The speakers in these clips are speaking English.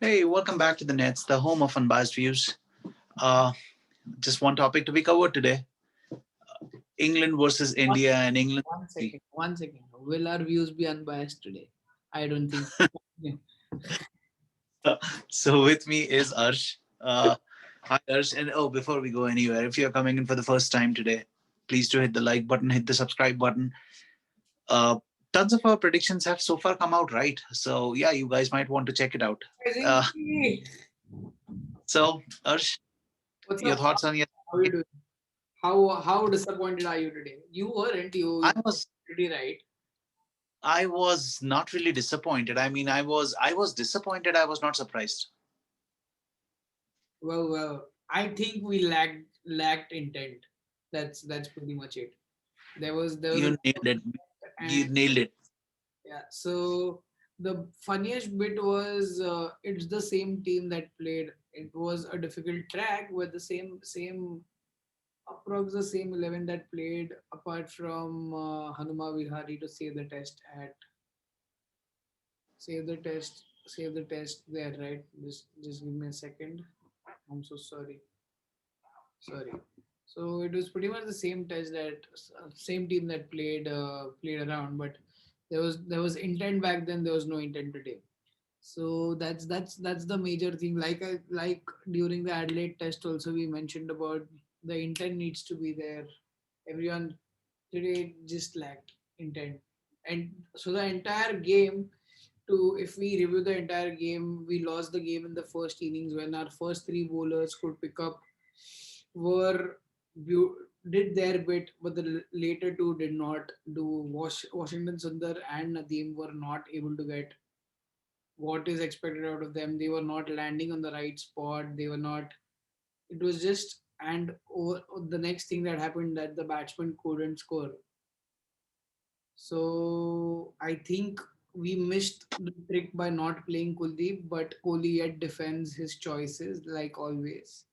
Hey, welcome back to the Nets, the home of unbiased views. Uh, just one topic to be covered today: England versus One, India and England. one second, 1 second. Will our views be unbiased today? I don't think so. Yeah. So with me is Arsh. Hi Arsh, and before we go anywhere, if you're coming in for the first time today, please do hit the like button, hit the subscribe button. Uh, Tons of our predictions have so far come out right, so yeah, you guys might want to check it out. Uh, Surprisingly, so Arsh, what's your up? thoughts on your? How are you doing? How disappointed are you today? You weren't. I You was pretty right. I was not really disappointed. I mean, I was disappointed. I was not surprised. Well. I think we lacked intent. That's pretty much it. There was a You lot of nailed it. and You nailed it. yeah. So the funniest bit was it's the same team that played. It was a difficult track with the same approx the same 11 that played apart from Hanuma Vihari to save the test at save the test there, right? Just give me a second. I'm so sorry. So it was pretty much the same test that same team that played around, but there was intent back then. There was no intent today. So that's the major thing. Like during the Adelaide test, also we mentioned about the intent needs to be there. Everyone today just lacked intent, and so the entire game. To if we review the entire game, we lost the game in the first innings when our first three bowlers could pick up were did their bit, but the later two did not do. Washington Sundar and Nadeem were not able to get what is expected out of them. They were not landing on the right spot. They were not. It was just the next thing that happened that the batsman couldn't score. So I think we missed the trick by not playing Kuldeep, but Kohli yet defends his choices like always.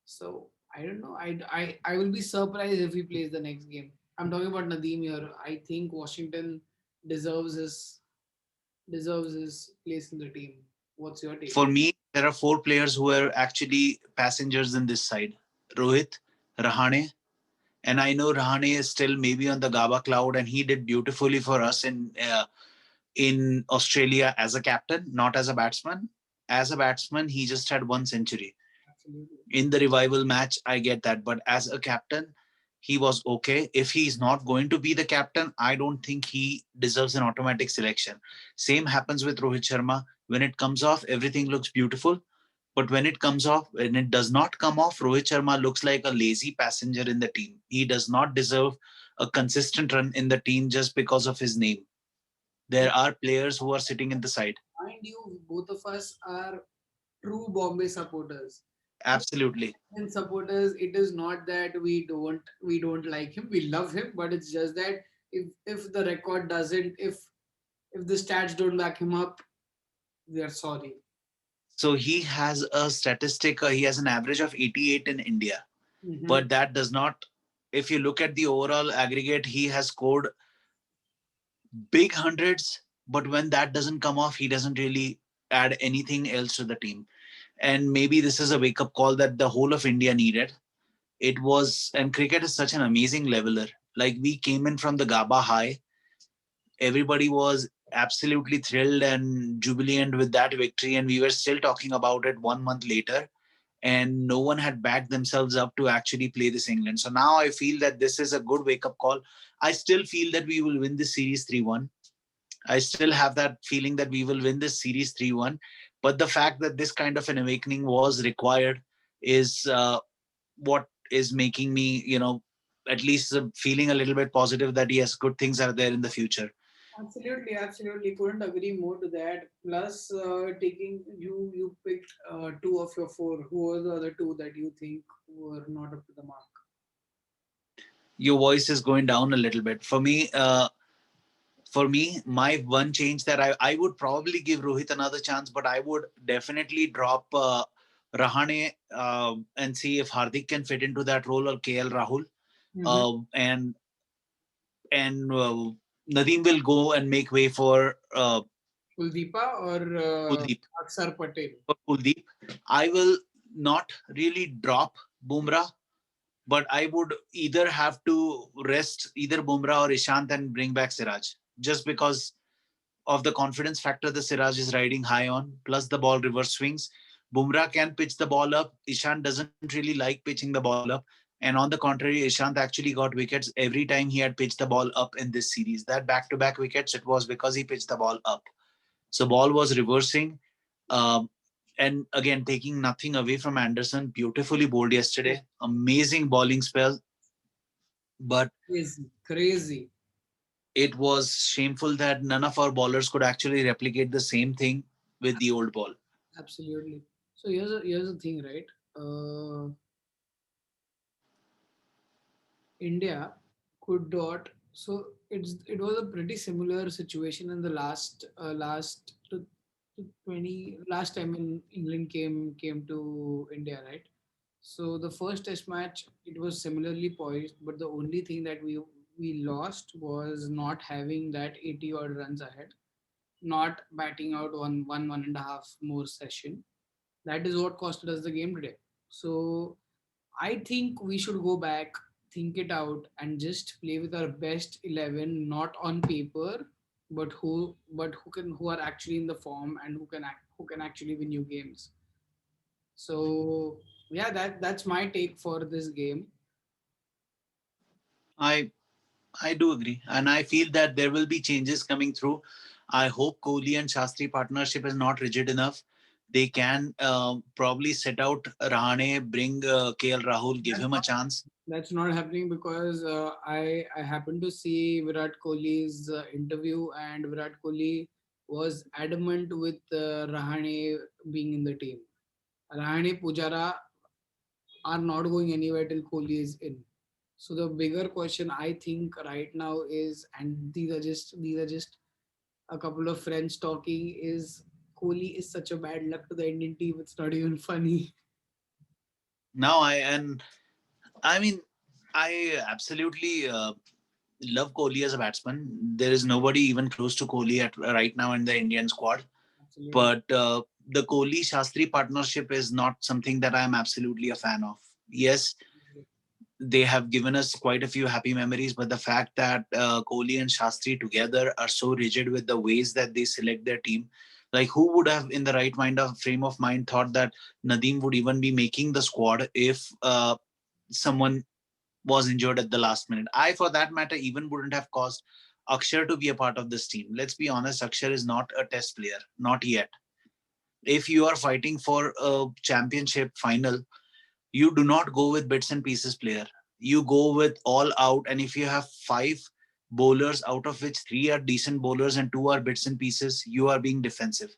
So I don't know. I will be surprised if he plays the next game. I'm talking about Nadeem here. I think Washington deserves his deserves his place in the team. What's your take? For me, there are four players who are actually passengers in this side: Rohit, Rahane, and I know Rahane is still maybe on the Gaba cloud, and he did beautifully for us in Australia as a captain, not as a batsman. As a batsman, he just had one century. Absolutely. In the revival match, I get that, but as a captain, he was okay. If he's not going to be the captain, I don't think he deserves an automatic selection. Same happens with Rohit Sharma. When it comes off, everything looks beautiful, but when it does not come off, Rohit Sharma looks like a lazy passenger in the team. He does not deserve a consistent run in the team just because of his name. There are players who are sitting in the side. Mind you, both of us are true Bombay supporters. Absolutely. And supporters, it is not that we don't like him. We love him, but it's just that if the record doesn't, if the stats don't back him up, we are sorry. So he has a statistic, he has an average of 88 in India, Hmm. but that does not, if you look at the overall aggregate, he has scored big hundreds, but when that doesn't come off, he doesn't really add anything else to the team. And maybe this is a wake up call that the whole of India needed. It was, and cricket is such an amazing leveler. Like we came in from the Gaba high, everybody was absolutely thrilled and jubilant with that victory, and we were still talking about it 1 month later, and no one had backed themselves up to actually play this England. So now I feel that this is a good wake up call. I still feel that we will win this series 3-1. I still have that feeling that we will win this series 3-1. But the fact that this kind of an awakening was required is what is making me, at least feeling a little bit positive that yes, good things are there in the future. Absolutely. Couldn't agree more to that. Plus, taking you picked two of your four. Who were the other two that you think were not up to the mark? Your voice is going down a little bit. For me, my one change that I would probably give Rohit another chance, but I would definitely drop Rahane and see if Hardik can fit into that role or KL Rahul. Mm-hmm. And Nadeem will go and make way for Kuldeepa or Kuldeep. Aksar Patel? For Kuldeep, I will not really drop Bumrah, but I would either have to rest either Bumrah or Ishant and bring back Siraj, just because of the confidence factor the Siraj is riding high on, plus the ball reverse swings. Bumrah can pitch the ball up. Ishant doesn't really like pitching the ball up. And on the contrary, Ishant actually got wickets every time he had pitched the ball up in this series. That back to back wickets, it was because he pitched the ball up. So ball was reversing. Um, and again, taking nothing away from Anderson, beautifully bowled yesterday. Amazing bowling spell. But Crazy, crazy. it was shameful that none of our bowlers could actually replicate the same thing with the old ball. Absolutely. So here's the thing, right? Uh, India could dot. So it was a pretty similar situation in the last 20 last time when England came to India, right? So the first test match it was similarly poised, but the only thing that we lost was not having that 80 odd runs ahead, not batting out one and a half more session. That is what costed us the game today. So I think we should go back, think it out, and just play with our best 11, not on paper, but who are actually in the form and who can actually win you games. So yeah, that's my take for this game. I I do agree, and I feel that there will be changes coming through. I hope Kohli and Shastri partnership is not rigid enough. They can probably set out Rahane, bring KL Rahul, give That's him a not chance. that's not happening because I happened to see Virat Kohli's interview, and Virat Kohli was adamant with Rahane being in the team. Rahane Pujara are not going anywhere till Kohli is in. So the bigger question I think right now is, and these are just a couple of friends talking, is Kohli is such a bad luck to the Indian team. It's not even funny. Now I mean I absolutely love Kohli as a batsman. There is nobody even close to Kohli at right now in the Indian squad. Absolutely. But the Kohli Shastri partnership is not something that I'm absolutely a fan of. Yes, they have given us quite a few happy memories, but the fact that Kohli and Shastri together are so rigid with the ways that they select their team, like who would have in the right mind of frame of mind thought that Nadeem would even be making the squad if someone was injured at the last minute? I, for that matter, even wouldn't have caused Akshar to be a part of this team. Let's be honest, Akshar is not a test player, not yet. If you are fighting for a championship final, you do not go with bits and pieces player. You go with all out. And if you have five bowlers, out of which three are decent bowlers and two are bits and pieces, you are being defensive.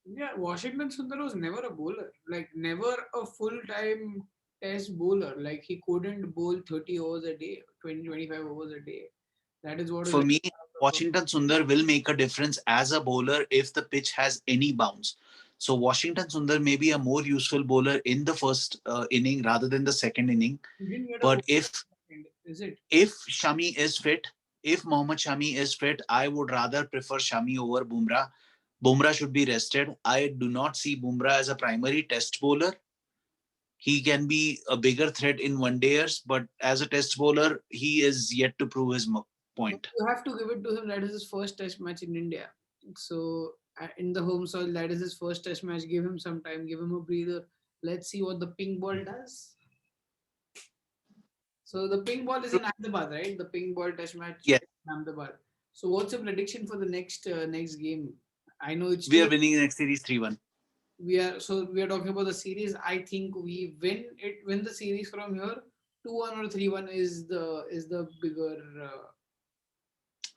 Yeah, Washington Sundar was never a bowler, like never a full time test bowler. Like he couldn't bowl 30 overs a day, 20-25 overs a day. That is what is For like me, out of Washington Sundar will make a difference as a bowler if the pitch has any bounce. So Washington Sundar may be a more useful bowler in the first inning rather than the second inning. he didn't get a But bowler second, is it? if Shami is fit, if Mohammad Shami is fit, I would rather prefer Shami over Bumrah. Bumrah should be rested. I do not see Bumrah as a primary test bowler. He can be a bigger threat in one dayers, but as a test bowler, he is yet to prove his But point. you have to give it to him. That is his first test match in India. So in the home soil, that is his first test match. Give him some time, give him a breather. Let's see what the pink ball does. So the pink ball is in Ahmedabad, right? The pink ball test match Yes, in Ahmedabad. So what's your prediction for the next game? I know it's we too. are winning the next series 3-1. We are talking about the series. I think we win the series from here. 2-1 or 3-1 is the bigger.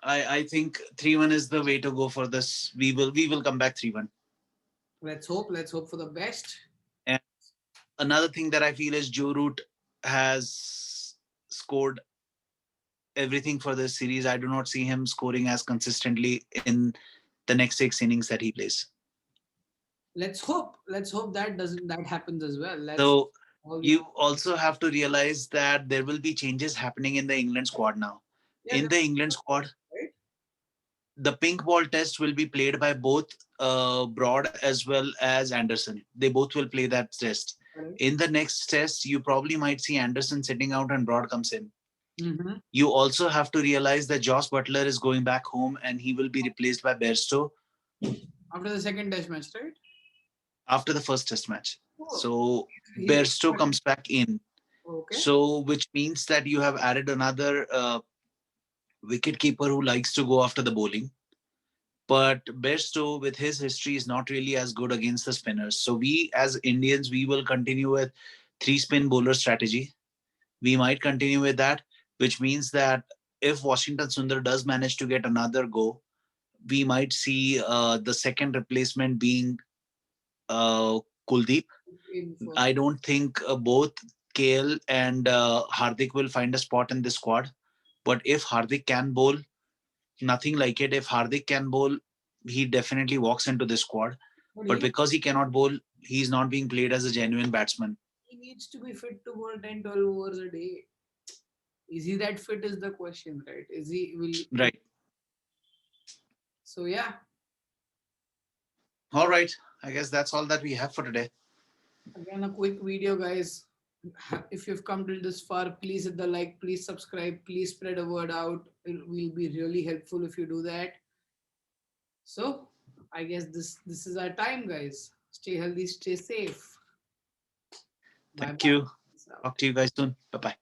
I think 3-1 is the way to go for this. We will come back 3-1. Let's hope for the best. And another thing that I feel is Joe Root has scored everything for this series. I do not see him scoring as consistently in the next six innings that he plays. Let's hope that happens as well. That's So all we you can. also have to realize that there will be changes happening in the England squad now. Yeah, In there the was England squad, right. the pink ball test will be played by both Broad as well as Anderson. They both will play that test. Correct. In the next test, you probably might see Anderson sitting out and Broad comes in. Mm-hmm. You also have to realize that Josh Butler is going back home and he will be replaced by Bairstow After the second test match, right? after the first test match. Oh, So he Bairstow comes back in. okay. So which means that you have added another wicket keeper who likes to go after the bowling. But Bairstow, with his history, is not really as good against the spinners. So we, as Indians, we will continue with three spin bowler strategy. We might continue with that, which means that if Washington Sundar does manage to get another go, we might see the second replacement being Kuldeep. In for I don't think both KL and Hardik will find a spot in this squad. But if Hardik can bowl, nothing like it. If Hardik can bowl, he definitely walks into this squad. but But because he cannot bowl, he's not being played as a genuine batsman. he needs to be fit to bowl 10, 12 overs a day. Is he that fit? Is the question, right? Is he will Right. so yeah. All right. I guess that's all that we have for today. Again, a quick video, guys. If you've come till this far, please hit the like, please subscribe, please spread a word out. It will be really helpful if you do that. So, I guess this is our time, guys. Stay healthy, stay safe. Bye Thank bye. you. Peace out. Talk to you guys soon. Bye bye.